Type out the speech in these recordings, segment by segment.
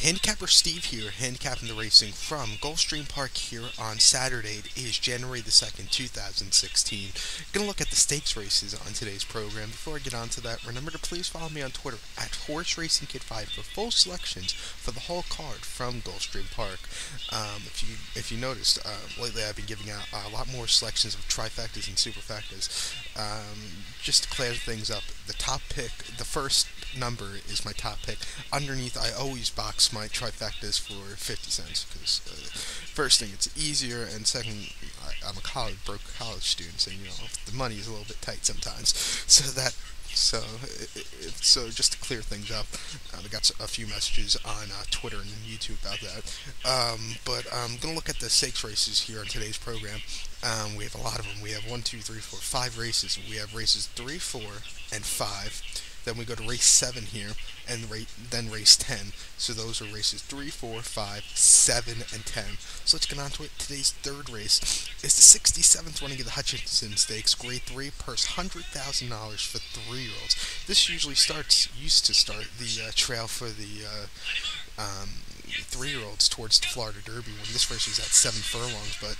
Handicapper Steve here, handicapping the racing from Gulfstream Park here on Saturday. It is January the 2nd, 2016. Gonna look at the stakes races on today's program. Before I get on to that, remember to please follow me on Twitter at Horse Racing Kid 5 for full selections for the whole card from Gulfstream Park. If you noticed, lately I've been giving out a lot more selections of trifectas and superfectas. Just to clear things up, the top pick, the first number is my top pick. Underneath, I always box my trifectas for 50 cents because first thing, it's easier, and second, I'm a broke college student, so the money is a little bit tight sometimes. So just to clear things up, I got a few messages on Twitter and YouTube about that. But I'm gonna look at the stakes races here on today's program. We have a lot of them. We have 5 races. We have races 3, 4, and 5. Then we go to race 7 here, and then race 10. So those are races 3, 4, 5, 7, and 10. So let's get on to it. Today's third race is the 67th running of the Hutchinson Stakes, Grade 3, purse $100,000 for 3-year-olds. This used to start the trail for the 3-year-olds towards the Florida Derby when this race was at 7 furlongs, but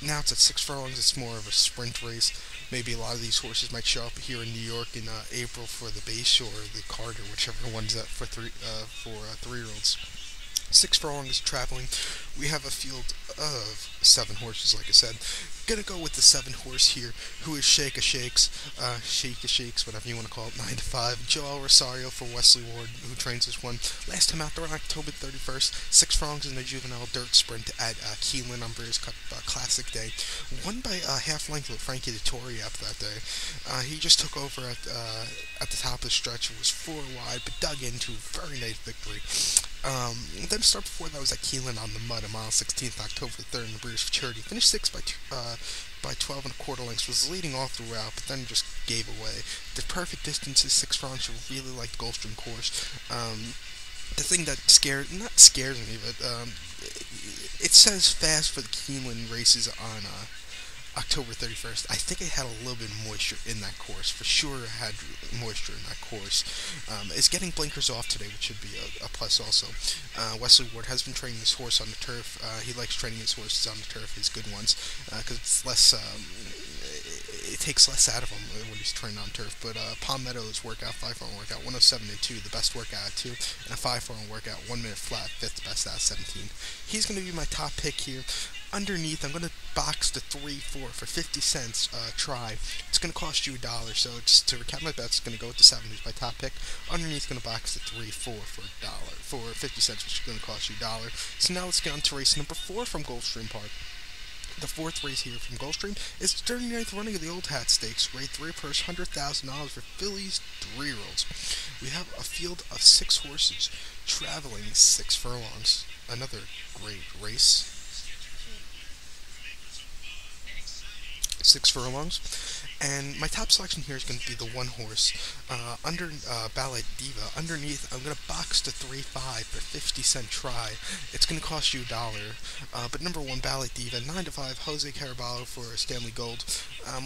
now it's at 6 furlongs. It's more of a sprint race. Maybe a lot of these horses might show up here in New York in April for the Base or the Carter, whichever one's up for 3-year-olds. 6 furlongs traveling. We have a field of 7 horses, like I said. Gonna go with the 7 horse here, who is Shake a Shakes, whatever you want to call it, 9 to 5. Joel Rosario for Wesley Ward, who trains this one. Last time out there on October 31st, 6 furlongs in the juvenile dirt sprint at Keeneland on Breeders' Cup Classic Day. Won by half length with Frankie Dettori after that day. He just took over at the top of the stretch. It was 4 wide, but dug into a very nice victory. Then start before that was at Keeneland on the mud on mile 16th, October 3rd in the British Futurity. Finished 6th by 12 and a quarter lengths. Was leading all throughout, but then just gave away. The perfect distance is 6 furlongs. I really like the Gulfstream course. The thing that scares me, but it says fast for the Keeneland races on October 31st. I think it had a little bit of moisture in that course. For sure it had moisture in that course. It's getting blinkers off today, which should be a plus also. Wesley Ward has been training his horse on the turf. He likes training his horses on the turf, his good ones, because it's less, it takes less out of him when he's training on turf. But Palm Meadows workout, 5-furlong workout, 107.2, the best workout at 2, and a 5-furlong workout, 1 minute flat, 5th best out of 17. He's going to be my top pick here. Underneath, I'm going to box the 3-4 for 50 cents try. It's going to cost you $1, so it's, to recap my bets, it's going to go with the 7, who's my top pick. Underneath, going to box the 3-4 for $1, for 50 cents, which is going to cost you $1. So now let's get on to race number 4 from Gulfstream Park. The 4th race here from Gulfstream is the 39th running of the Old Hat Stakes, Grade 3, purse $100,000 for Phillies 3-year-olds. We have a field of 6 horses traveling 6 furlongs. Another great race. 6 furlongs, and my top selection here is going to be the 1 horse under Ballet Diva. Underneath, I'm going to box the 3-5 for 50 cent try. It's going to cost you $1, but number 1 Ballet Diva, 9 to 5 Jose Caraballo for Stanley Gold.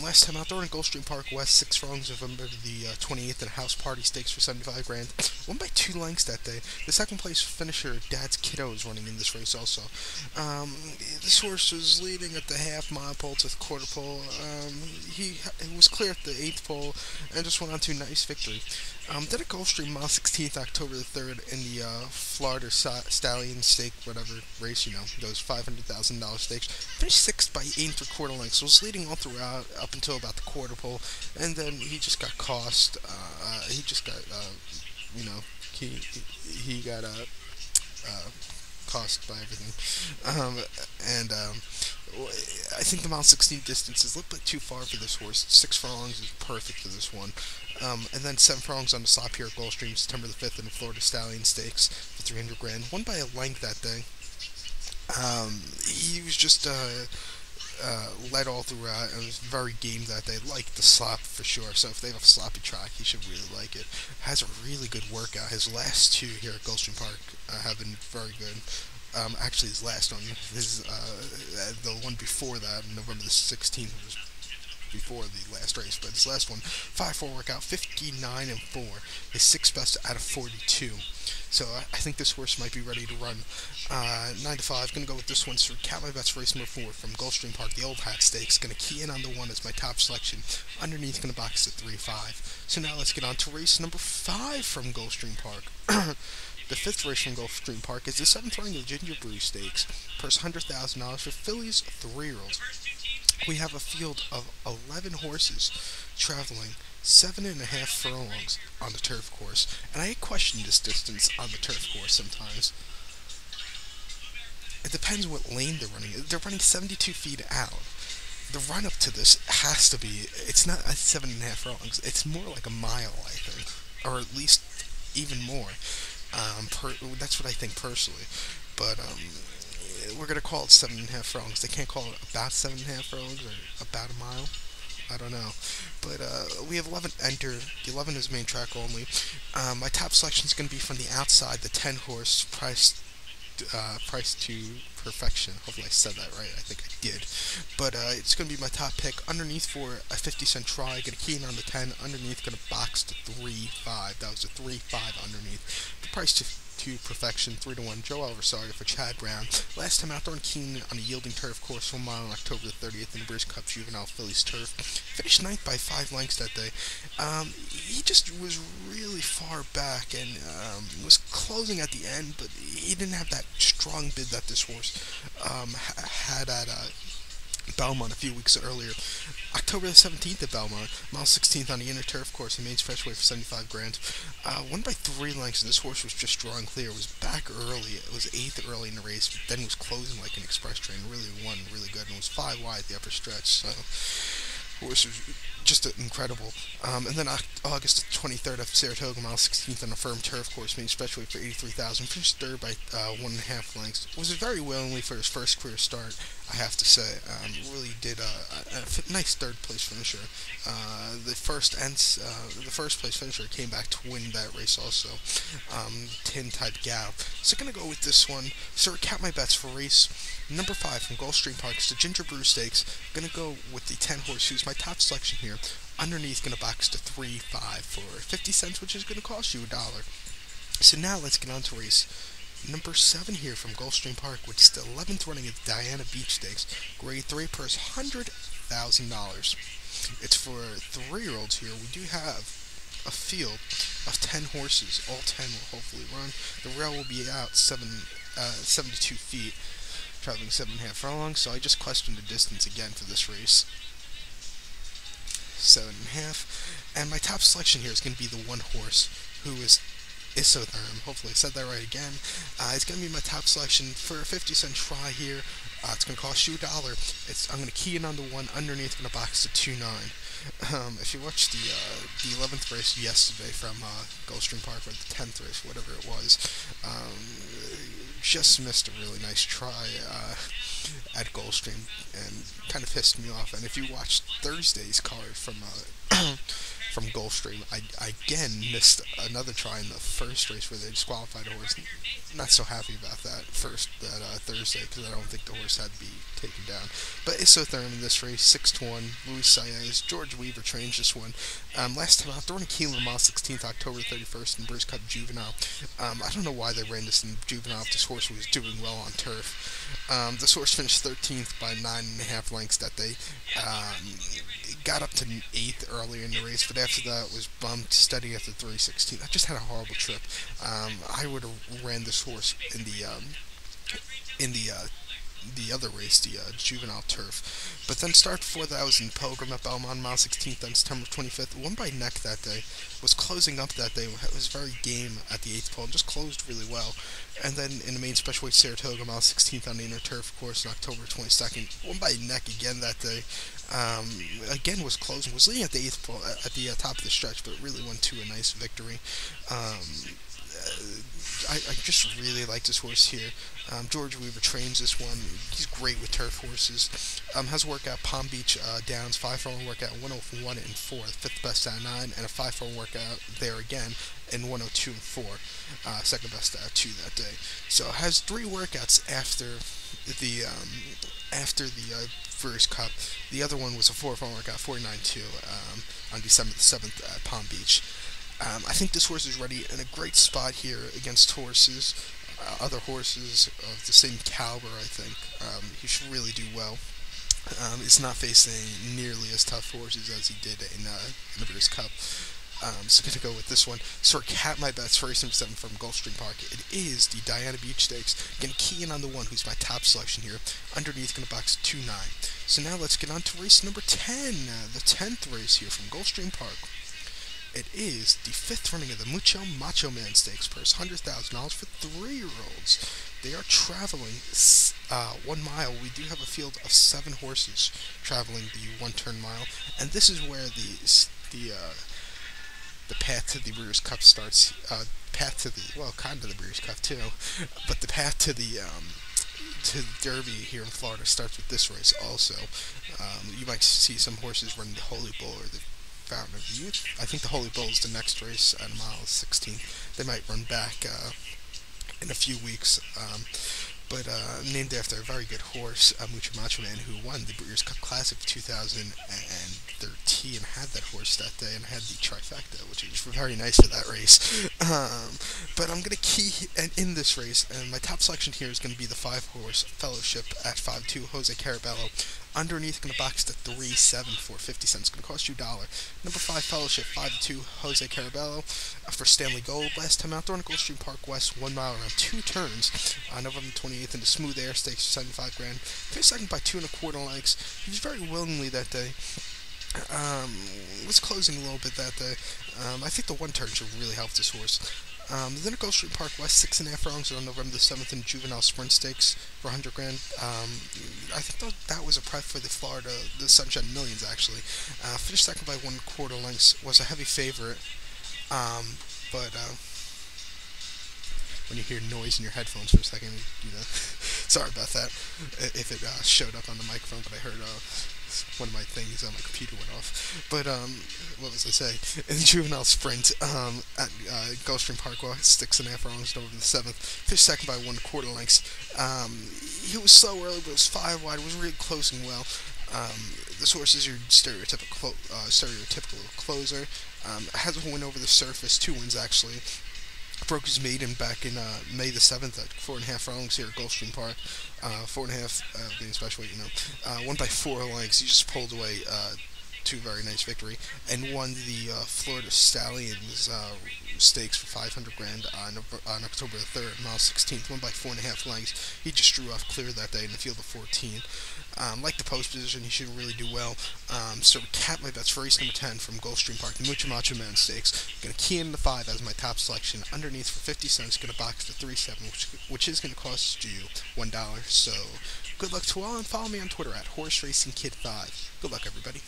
Last time out there in Gulfstream Park West, 6 furlongs of the 28th and House Party Stakes for 75 grand. Won by 2 lengths that day. The second place finisher, Dad's Kiddo, is running in this race also. This horse was leading at the half-mile pole to the quarter pole. He was clear at the 8th pole and just went on to a nice victory. Then at Gulfstream, mile 16th, October the 3rd, in the Florida Stallion Stake, whatever race, those $500,000 stakes. Finished 6th by 8 3/4 lengths, so was leading all throughout up until about the quarter pole, and then he just got cost. He got cost by everything. I think the mile 16 distance is a little bit too far for this horse. 6 furlongs is perfect for this one. And then 7 furlongs on the slop here at Gulfstream, September the 5th in the Florida Stallion Stakes for 300 grand. Won by a length that day. He was just led all throughout and was very game that day. Liked the slop for sure, so if they have a sloppy track, he should really like it. Has a really good workout. His last 2 here at Gulfstream Park have been very good. Actually, his last one, the one before that, November the 16th, was before the last race, but his last one, 5-4 workout, 59-4, his sixth best out of 42. So I think this horse might be ready to run. 9-5, gonna go with this one. So count my bets for race number 4 from Gulfstream Park, the Old Hat Stakes. Gonna key in on the 1 as my top selection. Underneath, gonna box at 3-5. So now let's get on to race number 5 from Gulfstream Park. The fifth race from Gulfstream Park is the 7th running of Ginger Brew Stakes. Purse $100,000 for fillies, 3-year-olds. We have a field of 11 horses traveling 7.5 furlongs on the turf course, and I question this distance on the turf course sometimes. It depends what lane they're running. They're running 72 feet out. The run up to this has to be, it's not 7.5 furlongs, it's more like a mile, I think, or at least even more. That's what I think personally, but we're gonna call it 7.5 furlongs. They can't call it about 7.5 furlongs or about a mile. I don't know, but we have 11 enter. The 11 is main track only. My top selection is going to be from the outside, the 10 horse price to perfection. Hopefully I said that right. I think I did. But it's going to be my top pick. Underneath for a 50-cent try. Going to key in on the 10. Underneath, going to box to 3-5. That was a 3-5 underneath. The price to perfection, 3-1. Joe Alversario for Chad Brown. Last time out there on Keene on a yielding turf course, 1 mile on October the 30th in the British Cup Juvenile Phillies turf. Finished 9th by 5 lengths that day. He just was really far back and was closing at the end, but he didn't have that strong bid that this horse had at Belmont a few weeks earlier. October the 17th at Belmont, mile 16th on the inner turf course, he made freshway for 75 grand. Won by 3 lengths, and this horse was just drawing clear. It was back early. It was 8th early in the race, but then was closing like an express train. Really won really good, and was 5 wide at the upper stretch. So horse was just incredible. And then August 23rd at Saratoga, mile 16th on a firm turf course, made freshway for 83,000. Finished third by 1.5 lengths. Was very willingly for his first career start, I have to say. Really did a nice third place finisher. The first place finisher came back to win that race also. Tin type gallop. So gonna go with this one. So count my bets for race number 5 from Gulfstream Park. It's the Ginger Brew Stakes. Gonna go with the 10 horse who's my top selection here. Underneath, gonna box to 3-5 for 50 cents, which is gonna cost you $1. So now let's get on to race number 7 here from Gulfstream Park, which is the 11th running of Diana Beach Stakes. Grade 3, purse $100,000. It's for 3-year-olds here. We do have a field of 10 horses. All 10 will hopefully run. The rail will be out 72 feet, traveling 7.5 furlongs. So I just questioned the distance again for this race. 7.5. And my top selection here is going to be the 1 horse who is Isotherm. Hopefully I said that right again. It's going to be my top selection for a 50-cent try here. It's going to cost you $1. I'm going to key in on the 1. Underneath, going to box to 2-9. If you watched the 11th race yesterday from Gulfstream Park, or the 10th race, whatever it was, just missed a really nice try at Gulfstream and kind of pissed me off. And if you watched Thursday's card from from Gulfstream, I again missed another try in the first race where they disqualified a horse. Not so happy about that Thursday, because I don't think the horse had to be taken down. But Isotherm in this race, 6-1. Luis Saez, George Weaver trains this one. Last time out, throwing a Keelan mile 16th, October 31st in British Cup Juvenile. I don't know why they ran this in Juvenile if this horse was doing well on turf. This horse finished 13th by 9.5 lengths that day. Got up to 8th earlier in the race, but after that was bumped steady after 3:16. I just had a horrible trip. I would have ran this horse in the other race, the juvenile turf. But then start before that, I was in Pilgrim at Belmont, mile 16th on September 25th. Won by neck that day. Was closing up that day. It was very game at the 8th pole. Just closed really well. And then in the main special weight, Saratoga, mile 16th on the inner turf course on October 22nd. Won by neck again that day. Again was closing. Was leading at the 8th pole, at the top of the stretch, but really went to a nice victory. I just really like this horse here. George Weaver trains this one. He's great with turf horses. Has a workout Palm Beach Downs, 5-4 workout, 101 and 4, 5th best out of 9, and a 5-4 workout there again in 102 and 4, second best out of 2 that day. So it has 3 workouts the Brewers Cup. The other one was a 4-furlong workout, 49-2, on December the 7th at Palm Beach. I think this horse is ready in a great spot here against horses, other horses of the same caliber. I think he should really do well. He's not facing nearly as tough horses as he did in the Brewers Cup. So going to go with this one. So to cap my bets for race number 7 from Gulfstream Park, it is the Diana Beach Stakes. Going to key in on the one who's my top selection here. Underneath, going to box 2-9. So now let's get on to race number 10, the 10th race here from Gulfstream Park. It is the 5th running of the Mucho Macho Man Stakes, purse $100,000 for 3-year-olds. They are traveling 1 mile. We do have a field of 7 horses traveling the 1-turn mile, and this is where the path to the Brewers Cup starts. Kind of the Brewers Cup too, but the path to the Derby here in Florida starts with this race. Also, you might see some horses running the Holy Bull or the Fountain of Youth. I think the Holy Bull is the next race at mile 16. They might run back in a few weeks. But named after a very good horse, Mucho Macho Man, who won the Brewers Cup Classic of 2013, and had that horse that day, and had the trifecta, which is very nice for that race. But I'm going to key in this race, and my top selection here is going to be the 5-horse Fellowship at 5-2, Jose Carabello. Underneath, going to box to 3-7 for 50 cents. Going to cost you $1. Number 5 Fellowship, 5-2, Jose Carabello for Stanley Gold. Last time out there on Gulfstream Park West, 1 mile around 2 turns. November 28th in the Smooth Air Stakes for $75,000. Finished second by 2 1/4 lengths. He was very willingly that day. Was closing a little bit that day. I think the 1 turn should really help this horse. Then at Gulfstream Park West, 6.5 furlongs on November the 7th in the Juvenile Sprint Stakes for $100,000. I think that was a prep for the Sunshine Millions, actually. Finished second by 1 1/4 lengths, was a heavy favorite. But when you hear noise in your headphones for a second, sorry about that, if it showed up on the microphone, but I heard one of my things on my computer went off. But what was I say? In the Juvenile Sprint at Gulfstream Park, 6.5 furlongs over the 7th, finished second by 1 1/4 lengths. He was slow early, but it was 5 wide. It was really closing well. This horse is your stereotypical closer. Has a win over the surface, 2 wins actually. Broke his maiden back in May the 7th at 4.5 furlongs here at Gulfstream Park. 4.5 being special weight, won by 4 lengths. He just pulled away 2 very nice victory, and won the Florida Stallions Stakes for $500,000 on October the 3rd, mile 16th. Won by 4.5 lengths. He just drew off clear that day in the field of 14. Like the post position, he should really do well. So to cap my bets for race number 10 from Gulfstream Park, the Mucho Macho Man Stakes. Going to key in the 5 as my top selection. Underneath for 50 cents, going to box the 3-7, which is going to cost you $1. So good luck to all, and follow me on Twitter at HorseRacingKid5. Good luck, everybody.